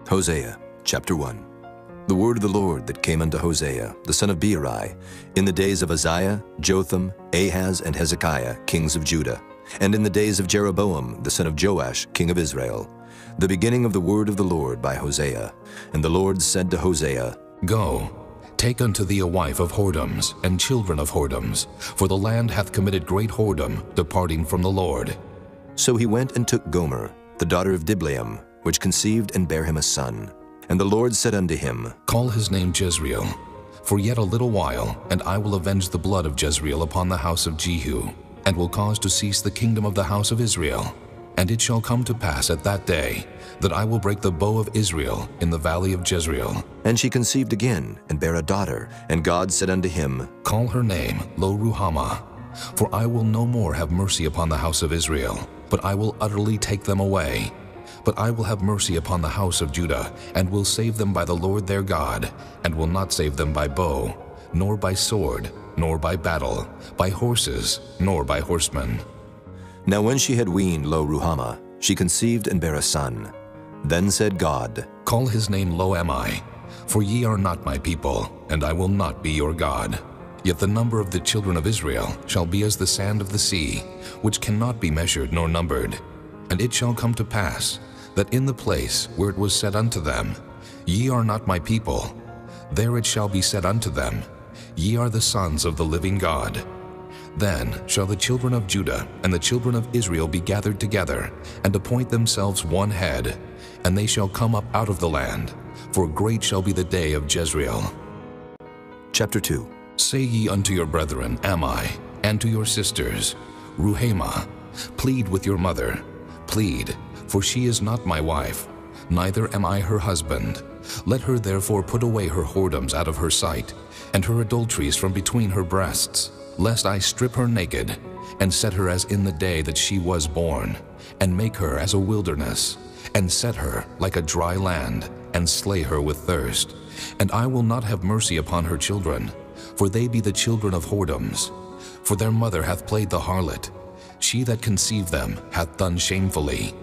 Hosea chapter 1. The word of the Lord that came unto Hosea, the son of Beeri, in the days of Uzziah, Jotham, Ahaz, and Hezekiah, kings of Judah, and in the days of Jeroboam, the son of Joash, king of Israel, the beginning of the word of the Lord by Hosea. And the Lord said to Hosea, Go, take unto thee a wife of whoredoms and children of whoredoms, for the land hath committed great whoredom, departing from the Lord. So he went and took Gomer, the daughter of Diblaim, which conceived and bare him a son. And the Lord said unto him, Call his name Jezreel, for yet a little while, and I will avenge the blood of Jezreel upon the house of Jehu, and will cause to cease the kingdom of the house of Israel. And it shall come to pass at that day, that I will break the bow of Israel in the valley of Jezreel. And she conceived again, and bare a daughter. And God said unto him, Call her name Lo-ruhamah, for I will no more have mercy upon the house of Israel, but I will utterly take them away. But I will have mercy upon the house of Judah, and will save them by the Lord their God, and will not save them by bow, nor by sword, nor by battle, by horses, nor by horsemen. Now when she had weaned Lo-ruhamah, she conceived and bare a son. Then said God, Call his name Lo-ammi, for ye are not my people, and I will not be your God. Yet the number of the children of Israel shall be as the sand of the sea, which cannot be measured nor numbered. And it shall come to pass, that in the place where it was said unto them, Ye are not my people, there it shall be said unto them, Ye are the sons of the living God. Then shall the children of Judah and the children of Israel be gathered together, and appoint themselves one head, and they shall come up out of the land, for great shall be the day of Jezreel. Chapter 2. Say ye unto your brethren, Ammi, and to your sisters, Ruhamah, plead with your mother, plead, for she is not my wife, neither am I her husband. Let her therefore put away her whoredoms out of her sight, and her adulteries from between her breasts, lest I strip her naked, and set her as in the day that she was born, and make her as a wilderness, and set her like a dry land, and slay her with thirst. And I will not have mercy upon her children, for they be the children of whoredoms. For their mother hath played the harlot, she that conceived them hath done shamefully.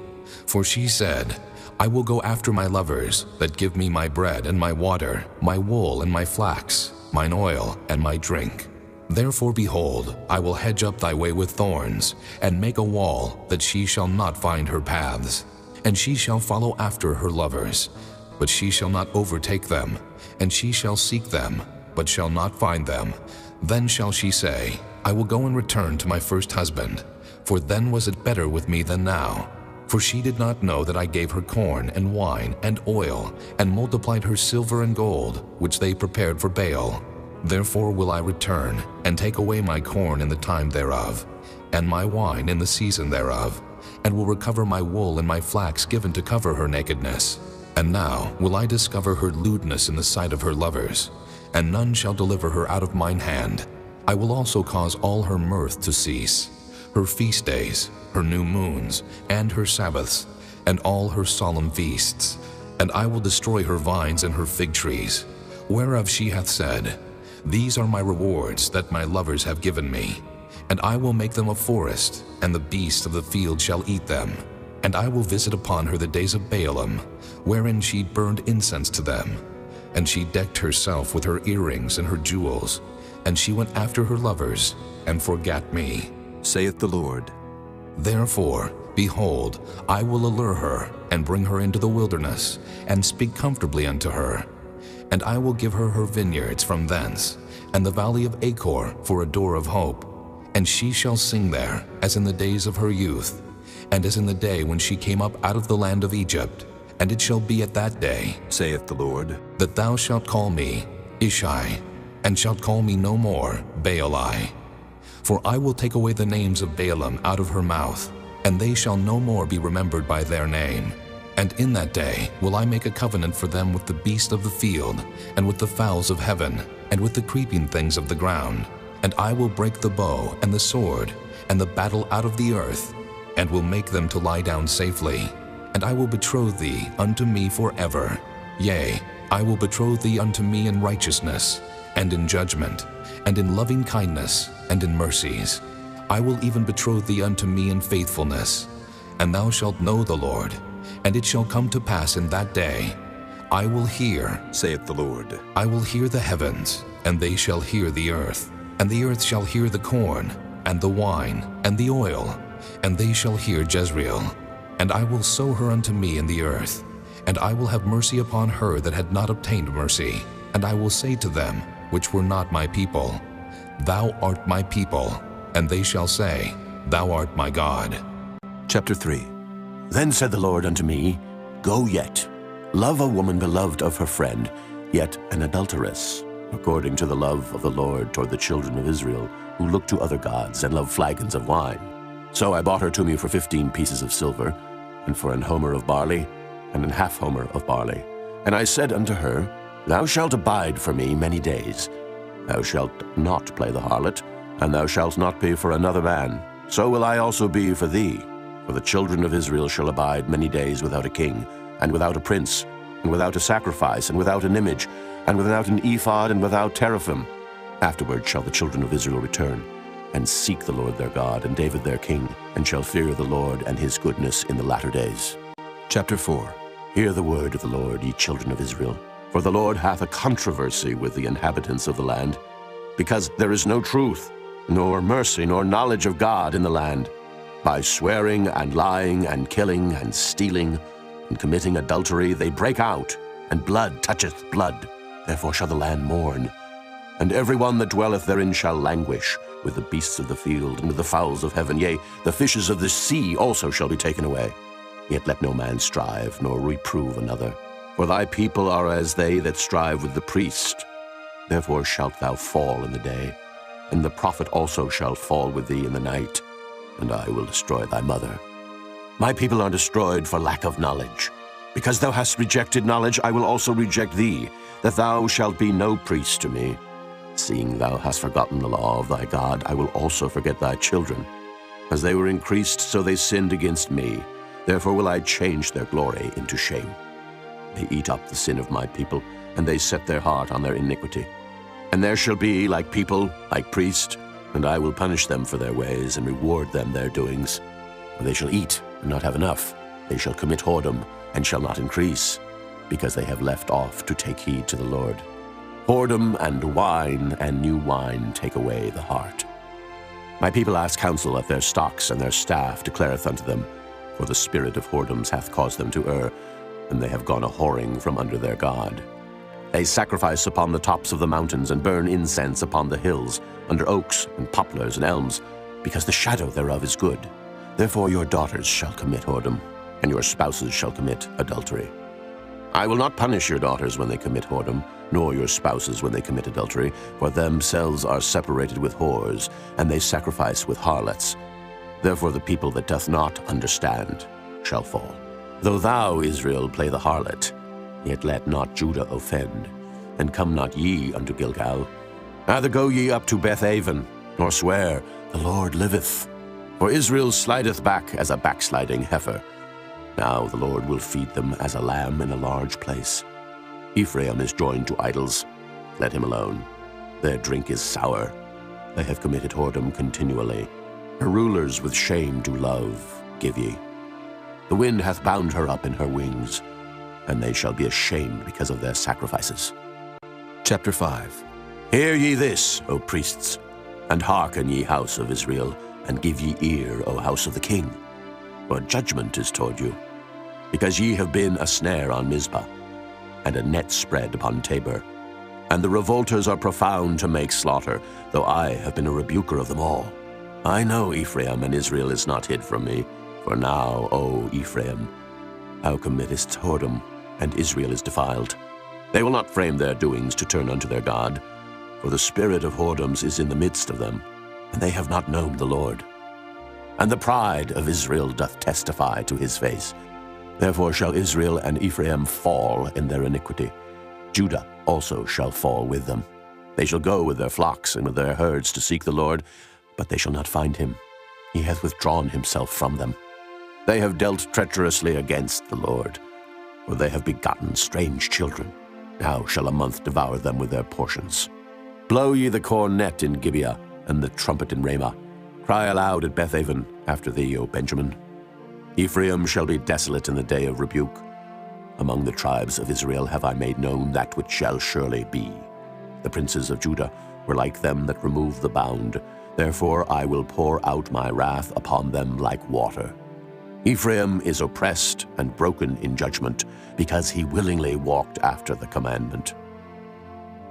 For she said, I will go after my lovers, that give me my bread and my water, my wool and my flax, mine oil and my drink. Therefore, behold, I will hedge up thy way with thorns, and make a wall, that she shall not find her paths. And she shall follow after her lovers, but she shall not overtake them. And she shall seek them, but shall not find them. Then shall she say, I will go and return to my first husband, for then was it better with me than now. For she did not know that I gave her corn and wine and oil, and multiplied her silver and gold, which they prepared for Baal. Therefore will I return, and take away my corn in the time thereof, and my wine in the season thereof, and will recover my wool and my flax given to cover her nakedness. And now will I discover her lewdness in the sight of her lovers, and none shall deliver her out of mine hand. I will also cause all her mirth to cease, her feast days, her new moons, and her Sabbaths, and all her solemn feasts. And I will destroy her vines and her fig trees, whereof she hath said, These are my rewards that my lovers have given me. And I will make them a forest, and the beasts of the field shall eat them. And I will visit upon her the days of Baalim, wherein she burned incense to them. And she decked herself with her earrings and her jewels, and she went after her lovers, and forgat me, saith the Lord. Therefore, behold, I will allure her, and bring her into the wilderness, and speak comfortably unto her. And I will give her her vineyards from thence, and the valley of Achor for a door of hope. And she shall sing there, as in the days of her youth, and as in the day when she came up out of the land of Egypt. And it shall be at that day, saith the Lord, that thou shalt call me Ishai, and shalt call me no more Baali. For I will take away the names of Baalim out of her mouth, and they shall no more be remembered by their name. And in that day will I make a covenant for them with the beast of the field, and with the fowls of heaven, and with the creeping things of the ground. And I will break the bow and the sword, and the battle out of the earth, and will make them to lie down safely. And I will betroth thee unto me forever. Yea, I will betroth thee unto me in righteousness, and in judgment, and in loving kindness, and in mercies. I will even betroth thee unto me in faithfulness. And thou shalt know the Lord. And it shall come to pass in that day, I will hear, saith the Lord. I will hear the heavens, and they shall hear the earth, and the earth shall hear the corn, and the wine, and the oil, and they shall hear Jezreel. And I will sow her unto me in the earth, and I will have mercy upon her that had not obtained mercy. And I will say to them, which were not my people, Thou art my people. And they shall say, Thou art my God. Chapter 3. Then said the Lord unto me, Go yet, love a woman beloved of her friend, yet an adulteress, according to the love of the Lord toward the children of Israel, who look to other gods and love flagons of wine. So I bought her to me for 15 pieces of silver, and for an homer of barley, and an half homer of barley. And I said unto her, Thou shalt abide for me many days. Thou shalt not play the harlot, and thou shalt not be for another man. So will I also be for thee. For the children of Israel shall abide many days without a king, and without a prince, and without a sacrifice, and without an image, and without an ephod, and without teraphim. Afterward shall the children of Israel return, and seek the Lord their God, and David their king, and shall fear the Lord and his goodness in the latter days. Chapter 4. Hear the word of the Lord, ye children of Israel. For the Lord hath a controversy with the inhabitants of the land, because there is no truth, nor mercy, nor knowledge of God in the land. By swearing and lying and killing and stealing and committing adultery they break out, and blood toucheth blood. Therefore shall the land mourn, and every one that dwelleth therein shall languish, with the beasts of the field and with the fowls of heaven. Yea, the fishes of the sea also shall be taken away. Yet let no man strive, nor reprove another. For thy people are as they that strive with the priest. Therefore shalt thou fall in the day, and the prophet also shall fall with thee in the night, and I will destroy thy mother. My people are destroyed for lack of knowledge. Because thou hast rejected knowledge, I will also reject thee, that thou shalt be no priest to me. Seeing thou hast forgotten the law of thy God, I will also forget thy children. As they were increased, so they sinned against me. Therefore will I change their glory into shame. They eat up the sin of my people, and they set their heart on their iniquity. And there shall be like people, like priest, and I will punish them for their ways, and reward them their doings. For they shall eat, and not have enough. They shall commit whoredom, and shall not increase, because they have left off to take heed to the Lord. Whoredom and wine and new wine take away the heart. My people ask counsel of their stocks, and their staff declareth unto them, for the spirit of whoredoms hath caused them to err, and they have gone a-whoring from under their God. They sacrifice upon the tops of the mountains, and burn incense upon the hills, under oaks and poplars and elms, because the shadow thereof is good. Therefore your daughters shall commit whoredom, and your spouses shall commit adultery. I will not punish your daughters when they commit whoredom, nor your spouses when they commit adultery, for themselves are separated with whores, and they sacrifice with harlots. Therefore the people that doth not understand shall fall. Though thou, Israel, play the harlot, yet let not Judah offend, and come not ye unto Gilgal. Neither go ye up to Beth-aven, nor swear, The Lord liveth. For Israel slideth back as a backsliding heifer. Now the Lord will feed them as a lamb in a large place. Ephraim is joined to idols. Let him alone. Their drink is sour. They have committed whoredom continually. Her rulers with shame do love, give ye. The wind hath bound her up in her wings, and they shall be ashamed because of their sacrifices. Chapter 5. Hear ye this, O priests, and hearken, ye house of Israel, and give ye ear, O house of the king. For judgment is toward you, because ye have been a snare on Mizpah, and a net spread upon Tabor. And the revolters are profound to make slaughter, though I have been a rebuker of them all. I know Ephraim, and Israel is not hid from me. For now, O Ephraim, thou committest whoredom, and Israel is defiled. They will not frame their doings to turn unto their God, for the spirit of whoredoms is in the midst of them, and they have not known the Lord. And the pride of Israel doth testify to his face. Therefore shall Israel and Ephraim fall in their iniquity. Judah also shall fall with them. They shall go with their flocks and with their herds to seek the Lord, but they shall not find him. He hath withdrawn himself from them. They have dealt treacherously against the Lord, for they have begotten strange children. Now shall a month devour them with their portions. Blow ye the cornet in Gibeah, and the trumpet in Ramah. Cry aloud at Beth-aven after thee, O Benjamin. Ephraim shall be desolate in the day of rebuke. Among the tribes of Israel have I made known that which shall surely be. The princes of Judah were like them that remove the bound. Therefore I will pour out my wrath upon them like water. Ephraim is oppressed and broken in judgment, because he willingly walked after the commandment.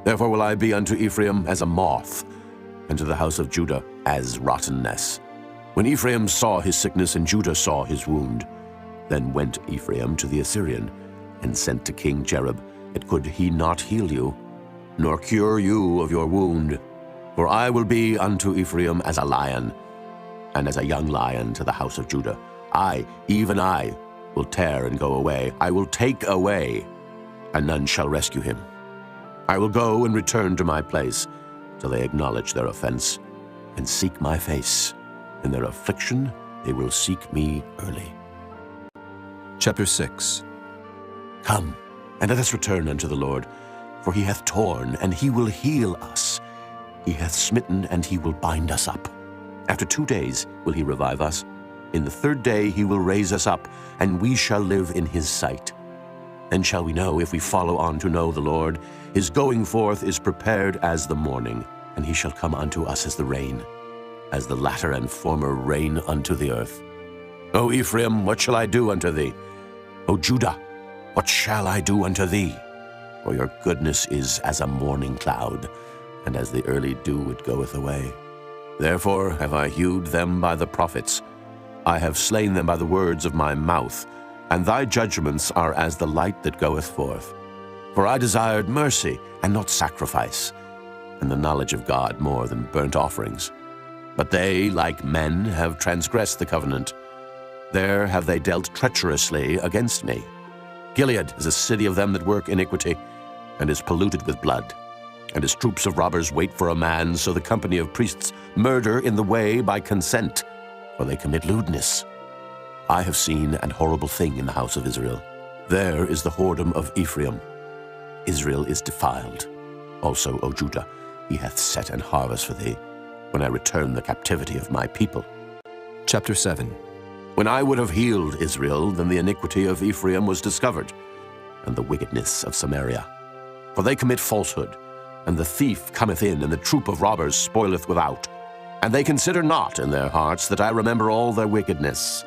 Therefore will I be unto Ephraim as a moth, and to the house of Judah as rottenness. When Ephraim saw his sickness and Judah saw his wound, then went Ephraim to the Assyrian, and sent to King Jeroboam, and could he not heal you, nor cure you of your wound? For I will be unto Ephraim as a lion, and as a young lion to the house of Judah. I, even I, will tear and go away. I will take away, and none shall rescue him. I will go and return to my place, till they acknowledge their offense, and seek my face. In their affliction they will seek me early. Chapter 6. Come, and let us return unto the Lord, for he hath torn, and he will heal us. He hath smitten, and he will bind us up. After 2 days will he revive us. In the 3rd day he will raise us up, and we shall live in his sight. Then shall we know, if we follow on to know the Lord. His going forth is prepared as the morning, and he shall come unto us as the rain, as the latter and former rain unto the earth. O Ephraim, what shall I do unto thee? O Judah, what shall I do unto thee? For your goodness is as a morning cloud, and as the early dew it goeth away. Therefore have I hewed them by the prophets. I have slain them by the words of my mouth, and thy judgments are as the light that goeth forth. For I desired mercy and not sacrifice, and the knowledge of God more than burnt offerings. But they, like men, have transgressed the covenant. There have they dealt treacherously against me. Gilead is a city of them that work iniquity, and is polluted with blood. And his troops of robbers wait for a man, so the company of priests murder in the way by consent, for they commit lewdness. I have seen an horrible thing in the house of Israel. There is the whoredom of Ephraim. Israel is defiled. Also, O Judah, he hath set an harvest for thee, when I return the captivity of my people. Chapter 7. When I would have healed Israel, then the iniquity of Ephraim was discovered, and the wickedness of Samaria. For they commit falsehood, and the thief cometh in, and the troop of robbers spoileth without. And they consider not in their hearts that I remember all their wickedness.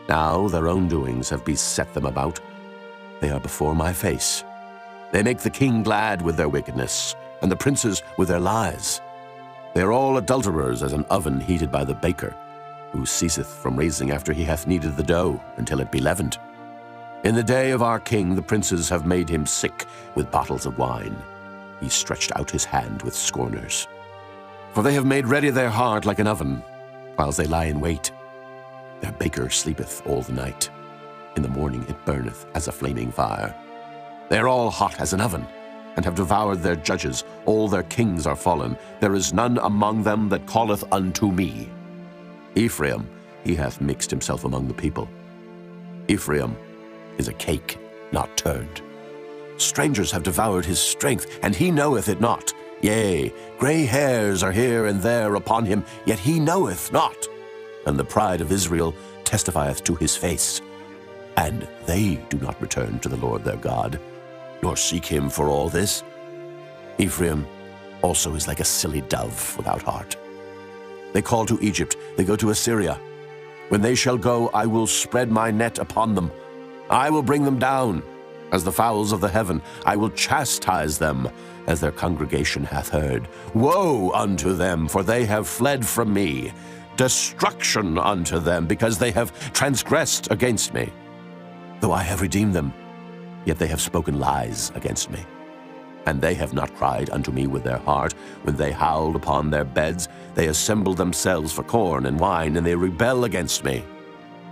Now their own doings have beset them about. They are before my face. They make the king glad with their wickedness, and the princes with their lies. They are all adulterers, as an oven heated by the baker, who ceaseth from raising after he hath kneaded the dough, until it be leavened. In the day of our king the princes have made him sick with bottles of wine. He stretched out his hand with scorners. For they have made ready their heart like an oven, whiles they lie in wait. Their baker sleepeth all the night. In the morning it burneth as a flaming fire. They are all hot as an oven, and have devoured their judges. All their kings are fallen. There is none among them that calleth unto me. Ephraim, he hath mixed himself among the people. Ephraim is a cake not turned. Strangers have devoured his strength, and he knoweth it not. Yea, gray hairs are here and there upon him, yet he knoweth not. And the pride of Israel testifieth to his face. And they do not return to the Lord their God, nor seek him for all this. Ephraim also is like a silly dove without heart. They call to Egypt, they go to Assyria. When they shall go, I will spread my net upon them. I will bring them down as the fowls of the heaven. I will chastise them as their congregation hath heard. Woe unto them, for they have fled from me. Destruction unto them, because they have transgressed against me. Though I have redeemed them, yet they have spoken lies against me. And they have not cried unto me with their heart. When they howled upon their beds, they assembled themselves for corn and wine, and they rebel against me.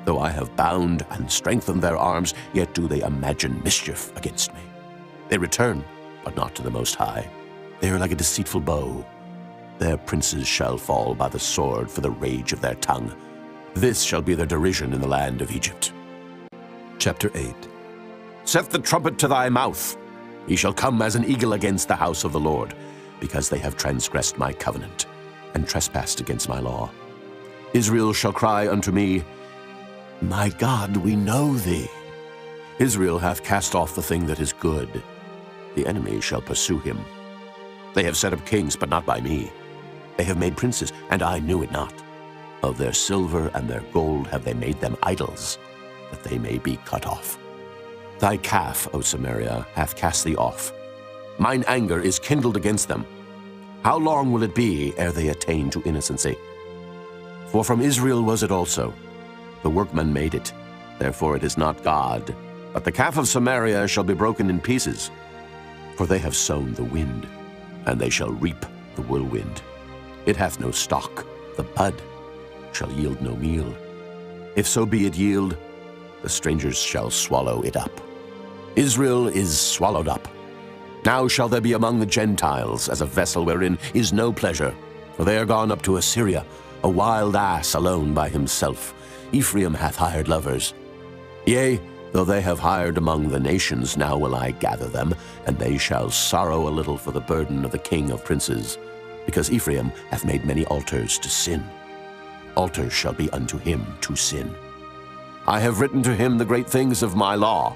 Though I have bound and strengthened their arms, yet do they imagine mischief against me. They return, but not to the Most High. They are like a deceitful bow. Their princes shall fall by the sword for the rage of their tongue. This shall be their derision in the land of Egypt. Chapter 8. Set the trumpet to thy mouth. He shall come as an eagle against the house of the Lord, because they have transgressed my covenant, and trespassed against my law. Israel shall cry unto me, My God, we know thee. Israel hath cast off the thing that is good. The enemy shall pursue him. They have set up kings, but not by me. They have made princes, and I knew it not. Of their silver and their gold have they made them idols, that they may be cut off. Thy calf, O Samaria, hath cast thee off. Mine anger is kindled against them. How long will it be ere they attain to innocency? For from Israel was it also. The workman made it, therefore it is not God. But the calf of Samaria shall be broken in pieces. For they have sown the wind, and they shall reap the whirlwind. It hath no stalk, the bud shall yield no meal. If so be it yield, the strangers shall swallow it up. Israel is swallowed up. Now shall there be among the Gentiles as a vessel wherein is no pleasure. For they are gone up to Assyria, a wild ass alone by himself. Ephraim hath hired lovers. Yea, though they have hired among the nations, now will I gather them, and they shall sorrow a little for the burden of the king of princes, because Ephraim hath made many altars to sin. Altars shall be unto him to sin. I have written to him the great things of my law,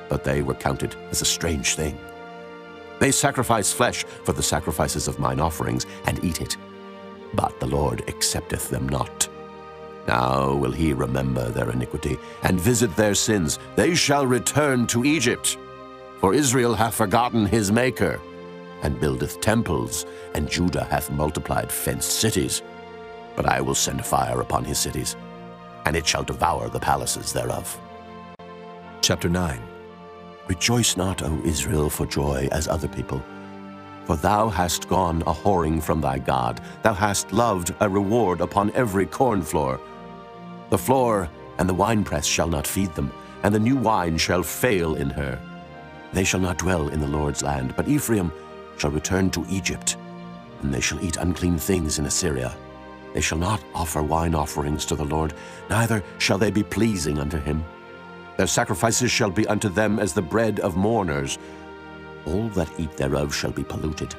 but they were counted as a strange thing. They sacrifice flesh for the sacrifices of mine offerings, and eat it. But the Lord accepteth them not. Now will he remember their iniquity, and visit their sins. They shall return to Egypt. For Israel hath forgotten his Maker, and buildeth temples, and Judah hath multiplied fenced cities. But I will send fire upon his cities, and it shall devour the palaces thereof. Chapter 9. Rejoice not, O Israel, for joy as other people. For thou hast gone a whoring from thy God. Thou hast loved a reward upon every corn floor. The floor and the winepress shall not feed them, and the new wine shall fail in her. They shall not dwell in the Lord's land, but Ephraim shall return to Egypt, and they shall eat unclean things in Assyria. They shall not offer wine offerings to the Lord, neither shall they be pleasing unto him. Their sacrifices shall be unto them as the bread of mourners. All that eat thereof shall be polluted,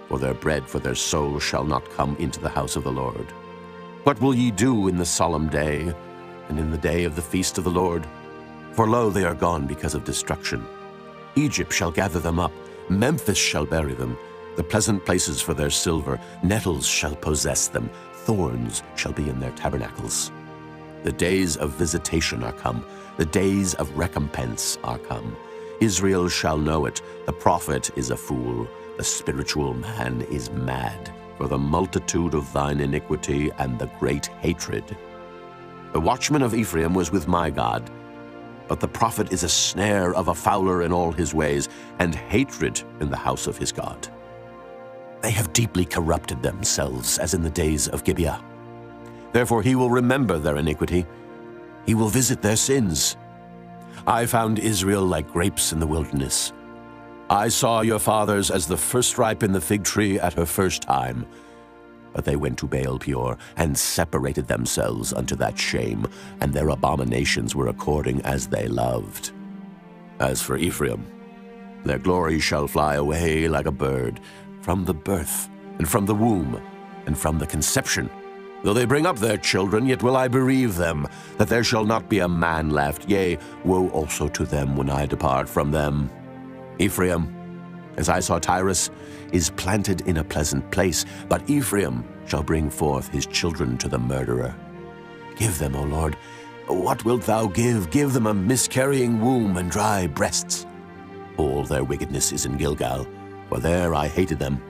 for their bread for their soul shall not come into the house of the Lord. What will ye do in the solemn day, and in the day of the feast of the Lord? For lo, they are gone because of destruction. Egypt shall gather them up, Memphis shall bury them, the pleasant places for their silver. Nettles shall possess them, thorns shall be in their tabernacles. The days of visitation are come, the days of recompense are come. Israel shall know it, the prophet is a fool, the spiritual man is mad, for the multitude of thine iniquity and the great hatred. The watchman of Ephraim was with my God, but the prophet is a snare of a fowler in all his ways, and hatred in the house of his God. They have deeply corrupted themselves as in the days of Gibeah. Therefore he will remember their iniquity, he will visit their sins. I found Israel like grapes in the wilderness. I saw your fathers as the first ripe in the fig tree at her first time. But they went to Baal-peor, and separated themselves unto that shame, and their abominations were according as they loved. As for Ephraim, their glory shall fly away like a bird, from the birth, and from the womb, and from the conception. Though they bring up their children, yet will I bereave them, that there shall not be a man left. Yea, woe also to them when I depart from them. Ephraim, as I saw Tyrus, is planted in a pleasant place, but Ephraim shall bring forth his children to the murderer. Give them, O Lord, what wilt thou give? Give them a miscarrying womb and dry breasts. All their wickedness is in Gilgal, for there I hated them.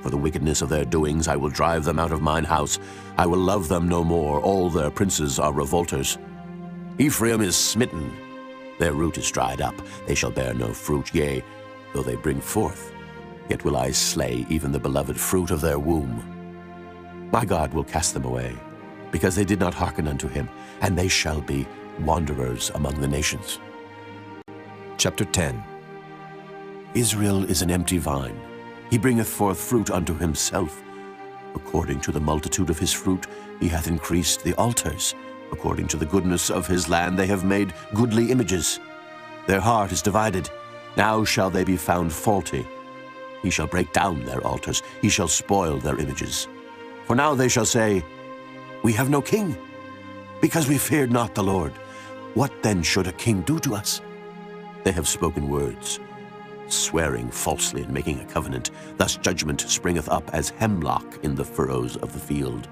For the wickedness of their doings I will drive them out of mine house. I will love them no more. All their princes are revolters. Ephraim is smitten. Their root is dried up. They shall bear no fruit. Yea, though they bring forth, yet will I slay even the beloved fruit of their womb. My God will cast them away, because they did not hearken unto him, and they shall be wanderers among the nations. Chapter 10. Israel is an empty vine. He bringeth forth fruit unto himself. According to the multitude of his fruit he hath increased the altars. According to the goodness of his land they have made goodly images. Their heart is divided. Now shall they be found faulty. He shall break down their altars. He shall spoil their images. For now they shall say, We have no king, because we feared not the Lord. What then should a king do to us? They have spoken words, swearing falsely and making a covenant. Thus judgment springeth up as hemlock in the furrows of the field.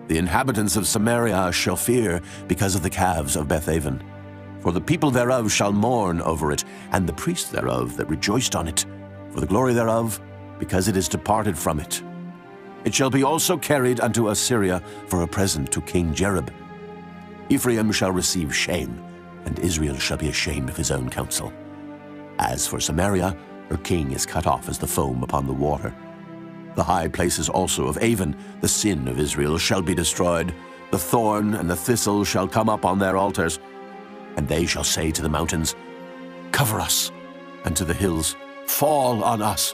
The inhabitants of Samaria shall fear because of the calves of Bethaven. For the people thereof shall mourn over it, and the priests thereof that rejoiced on it, for the glory thereof, because it is departed from it. It shall be also carried unto Assyria for a present to King Jeroboam. Ephraim shall receive shame, and Israel shall be ashamed of his own counsel. As for Samaria, her king is cut off as the foam upon the water. The high places also of Avon, the sin of Israel, shall be destroyed. The thorn and the thistle shall come up on their altars. And they shall say to the mountains, Cover us, and to the hills, Fall on us.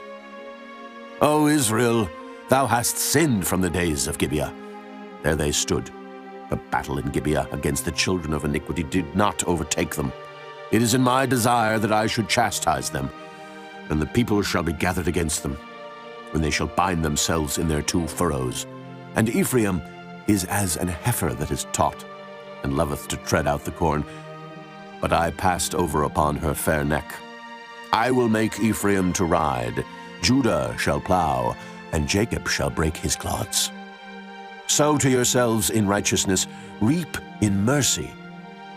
O Israel, thou hast sinned from the days of Gibeah. There they stood. The battle in Gibeah against the children of iniquity did not overtake them. It is in my desire that I should chastise them, and the people shall be gathered against them, when they shall bind themselves in their two furrows. And Ephraim is as an heifer that is taught, and loveth to tread out the corn. But I passed over upon her fair neck. I will make Ephraim to ride, Judah shall plow, and Jacob shall break his clods. Sow to yourselves in righteousness, reap in mercy.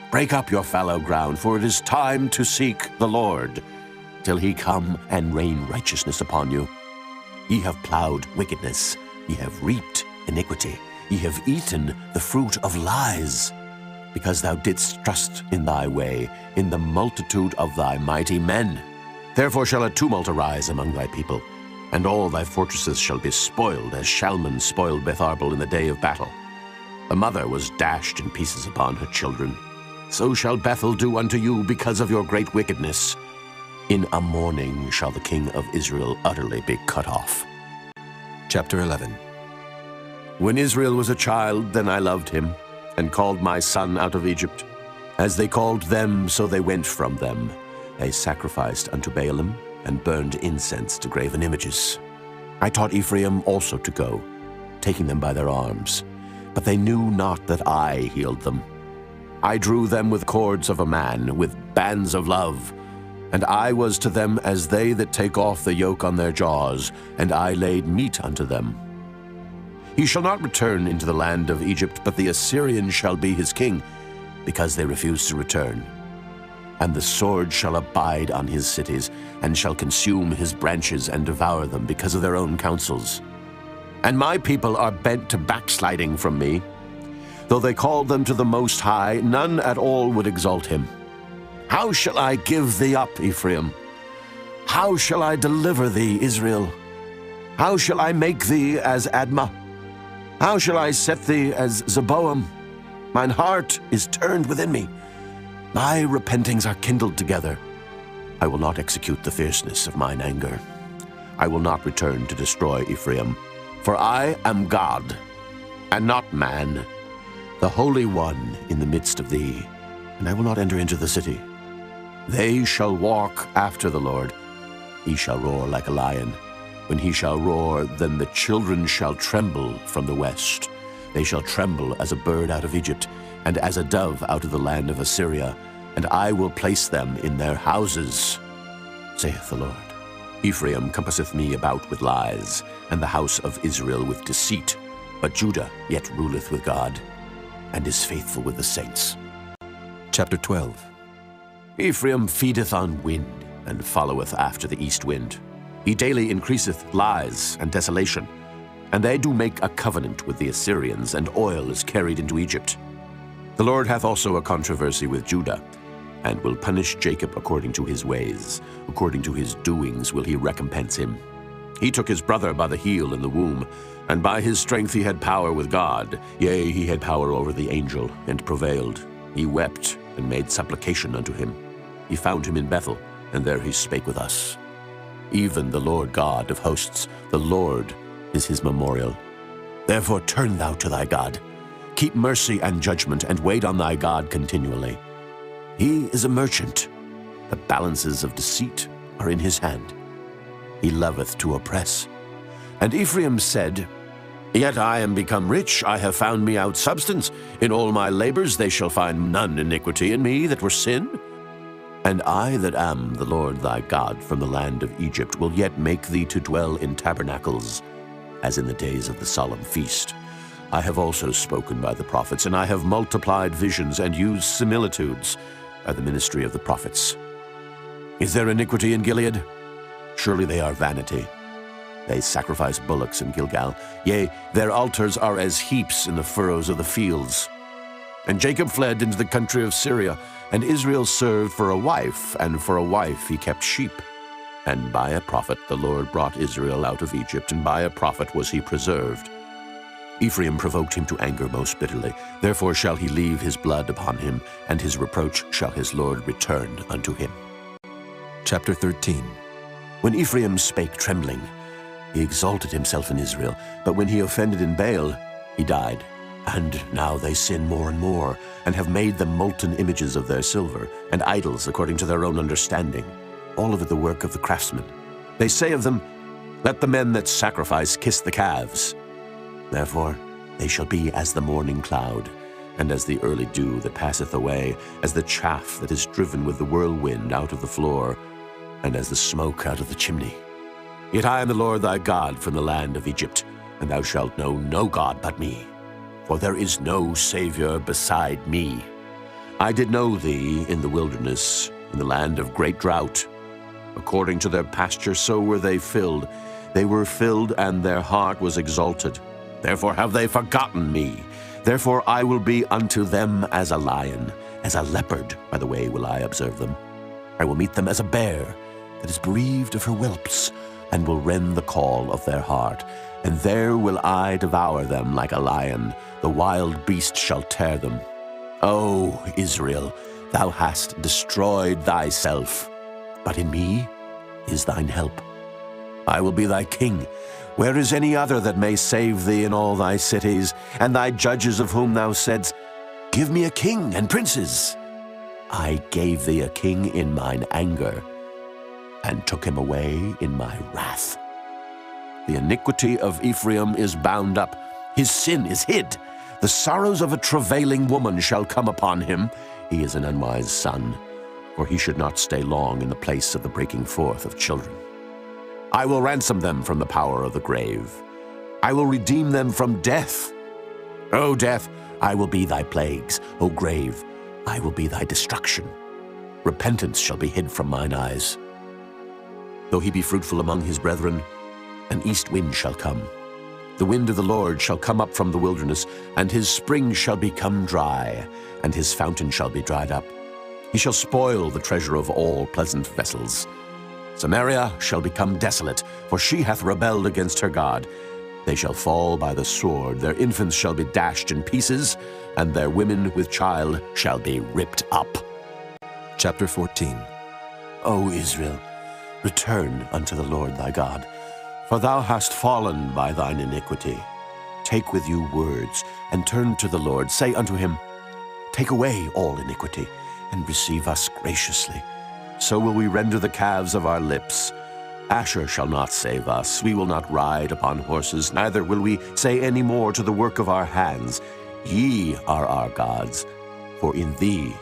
Break up your fallow ground, for it is time to seek the Lord, till he come and rain righteousness upon you. Ye have plowed wickedness, ye have reaped iniquity, ye have eaten the fruit of lies, because thou didst trust in thy way, in the multitude of thy mighty men. Therefore shall a tumult arise among thy people, and all thy fortresses shall be spoiled, as Shalman spoiled Beth-arbel in the day of battle. A mother was dashed in pieces upon her children. So shall Bethel do unto you because of your great wickedness. In a morning shall the king of Israel utterly be cut off. Chapter 11. When Israel was a child, then I loved him, and called my son out of Egypt. As they called them, so they went from them. They sacrificed unto Baalim, and burned incense to graven images. I taught Ephraim also to go, taking them by their arms. But they knew not that I healed them. I drew them with cords of a man, with bands of love. And I was to them as they that take off the yoke on their jaws, and I laid meat unto them. He shall not return into the land of Egypt, but the Assyrian shall be his king, because they refuse to return. And the sword shall abide on his cities, and shall consume his branches and devour them because of their own counsels. And my people are bent to backsliding from me. Though they called them to the Most High, none at all would exalt him. How shall I give thee up, Ephraim? How shall I deliver thee, Israel? How shall I make thee as Admah? How shall I set thee as Zeboam? Mine heart is turned within me. My repentings are kindled together. I will not execute the fierceness of mine anger. I will not return to destroy Ephraim, for I am God, and not man, the Holy One in the midst of thee, and I will not enter into the city. They shall walk after the Lord. He shall roar like a lion. When he shall roar, then the children shall tremble from the west. They shall tremble as a bird out of Egypt, and as a dove out of the land of Assyria, and I will place them in their houses, saith the Lord. Ephraim compasseth me about with lies, and the house of Israel with deceit, but Judah yet ruleth with God, and is faithful with the saints. Chapter 12. Ephraim feedeth on wind, and followeth after the east wind. He daily increaseth lies and desolation, and they do make a covenant with the Assyrians, and oil is carried into Egypt. The Lord hath also a controversy with Judah, and will punish Jacob according to his ways. According to his doings will he recompense him. He took his brother by the heel in the womb, and by his strength he had power with God. Yea, he had power over the angel, and prevailed. He wept, and made supplication unto him. He found him in Bethel, and there he spake with us. Even the Lord God of hosts, the Lord is his memorial. Therefore turn thou to thy God. Keep mercy and judgment, and wait on thy God continually. He is a merchant. The balances of deceit are in his hand. He loveth to oppress. And Ephraim said, Yet I am become rich, I have found me out substance. In all my labors they shall find none iniquity in me that were sin. And I that am the Lord thy God from the land of Egypt will yet make thee to dwell in tabernacles, as in the days of the solemn feast. I have also spoken by the prophets, and I have multiplied visions and used similitudes by the ministry of the prophets. Is there iniquity in Gilead? Surely they are vanity. They sacrifice bullocks in Gilgal. Yea, their altars are as heaps in the furrows of the fields. And Jacob fled into the country of Syria, and Israel served for a wife, and for a wife he kept sheep. And by a prophet the Lord brought Israel out of Egypt, and by a prophet was he preserved. Ephraim provoked him to anger most bitterly. Therefore shall he leave his blood upon him, and his reproach shall his Lord return unto him. Chapter 13. When Ephraim spake trembling, he exalted himself in Israel, but when he offended in Baal, he died. And now they sin more and more, and have made them molten images of their silver, and idols according to their own understanding, all of it the work of the craftsmen. They say of them, Let the men that sacrifice kiss the calves. Therefore they shall be as the morning cloud, and as the early dew that passeth away, as the chaff that is driven with the whirlwind out of the floor, and as the smoke out of the chimney. Yet I am the Lord thy God from the land of Egypt, and thou shalt know no God but me. For there is no Savior beside me. I did know thee in the wilderness, in the land of great drought. According to their pasture so were they filled. They were filled, and their heart was exalted. Therefore have they forgotten me. Therefore I will be unto them as a lion, as a leopard, by the way will I observe them. I will meet them as a bear that is bereaved of her whelps, and will rend the call of their heart. And there will I devour them like a lion. The wild beast shall tear them. O Israel, thou hast destroyed thyself, but in me is thine help. I will be thy king. Where is any other that may save thee in all thy cities, and thy judges of whom thou saidst, Give me a king and princes? I gave thee a king in mine anger, and took him away in my wrath. The iniquity of Ephraim is bound up, his sin is hid. The sorrows of a travailing woman shall come upon him. He is an unwise son, for he should not stay long in the place of the breaking forth of children. I will ransom them from the power of the grave. I will redeem them from death. O death, I will be thy plagues. O grave, I will be thy destruction. Repentance shall be hid from mine eyes. Though he be fruitful among his brethren, an east wind shall come. The wind of the Lord shall come up from the wilderness, and his spring shall become dry, and his fountain shall be dried up. He shall spoil the treasure of all pleasant vessels. Samaria shall become desolate, for she hath rebelled against her God. They shall fall by the sword, their infants shall be dashed in pieces, and their women with child shall be ripped up. Chapter 14. O Israel, return unto the Lord thy God, for thou hast fallen by thine iniquity. Take with you words, and turn to the Lord. Say unto him, Take away all iniquity, and receive us graciously. So will we render the calves of our lips. Asher shall not save us. We will not ride upon horses, neither will we say any more to the work of our hands, Ye are our gods, for in thee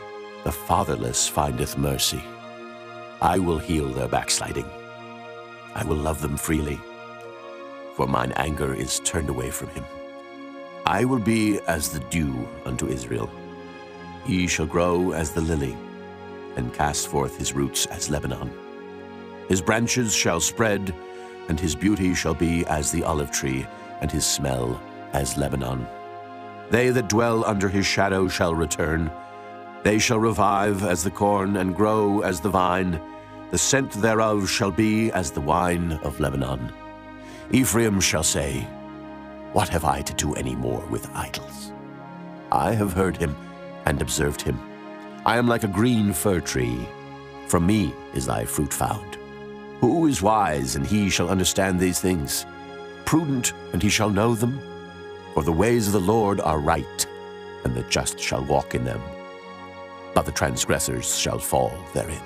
the fatherless findeth mercy. I will heal their backsliding. I will love them freely, for mine anger is turned away from him. I will be as the dew unto Israel. He shall grow as the lily, and cast forth his roots as Lebanon. His branches shall spread, and his beauty shall be as the olive tree, and his smell as Lebanon. They that dwell under his shadow shall return. They shall revive as the corn, and grow as the vine. The scent thereof shall be as the wine of Lebanon. Ephraim shall say, What have I to do any more with idols? I have heard him and observed him. I am like a green fir tree. From me is thy fruit found. Who is wise, and he shall understand these things? Prudent, and he shall know them? For the ways of the Lord are right, and the just shall walk in them, but the transgressors shall fall therein.